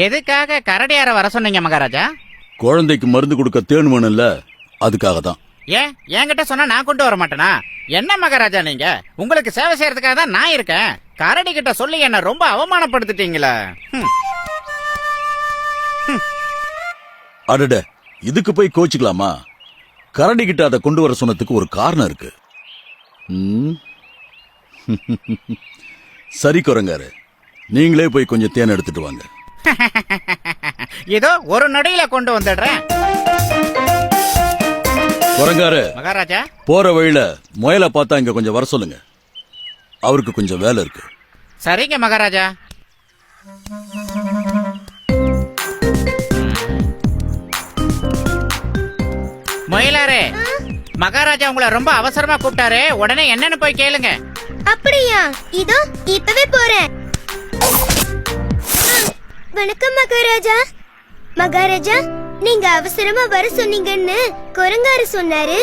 எதுக்காக கரடியார வர சொன்னீங்க மகாராஜா? குழந்தைக்கு மருந்து கொடுக்க தேன் வேணும்ல, அதுக்காக தான். ஏன் என்கிட்ட சொன்னா நான் கொண்டு வர மாட்டேனா? என்ன மகாராஜா நீங்க? உங்களுக்கு சேவை செய்யறதுக்காக தான் நான் இருக்கேன். கரடி கிட்ட சொல்லி என்ன ரொம்ப அவமானப்படுத்திட்டீங்களே. அடட, இதுக்கு போய் கோச்சிக்கலாமா? கரடி கிட்ட அதை கொண்டு வர சொன்னதுக்கு ஒரு காரணம் இருக்கு. சரி குரங்காரு, நீங்களே போய் கொஞ்சம் தேன் எடுத்துட்டு வாங்க. இதோ ஒரு நொடியில கொண்டு வந்துடுறேன். குரங்காரு மகாராஜா, போற வழியில முயலை பார்த்தா இங்க கொஞ்சம் வர சொல்லுங்க. அவருக்கு கொஞ்சம் வேலை இருக்கு. சரிங்க மகாராஜா. முயலாரே, மகாராஜா உங்களை ரொம்ப அவசரமா கூப்பிட்டாரு. உடனே என்னன்னு போய் கேளுங்க. அப்படியா? இதோ இப்பவே போறேன். வணக்கம் மகாராஜா. மகாராஜா, நீங்க அவசரமா வர சொன்னீங்கன்னு குரங்காரு சொன்னாரு.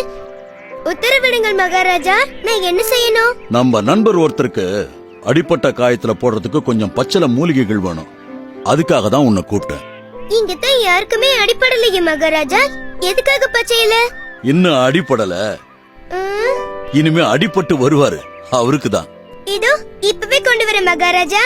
உத்தரவிடுங்கள் மகாராஜா. நான் என்ன செய்யணும்? நம்ம நண்பர் ஒருத்தருக்கு அடிப்பட்ட காயத்துல போடுறதுக்கு கொஞ்சம் பச்சளை மூலிகைகள் வேணும். அதுக்காக தான் உன்னை கூப்பிட்டேன். இங்கதான் யாருக்குமே அடிப்படலையே மகாராஜா. எதுக்காக பச்சையில? இன்னும் அடிப்படல, இனிமே அடிபட்டு வருவாரு, அவருக்கு தான். இதோ இப்பவே கொண்டு வரேன் மகாராஜா.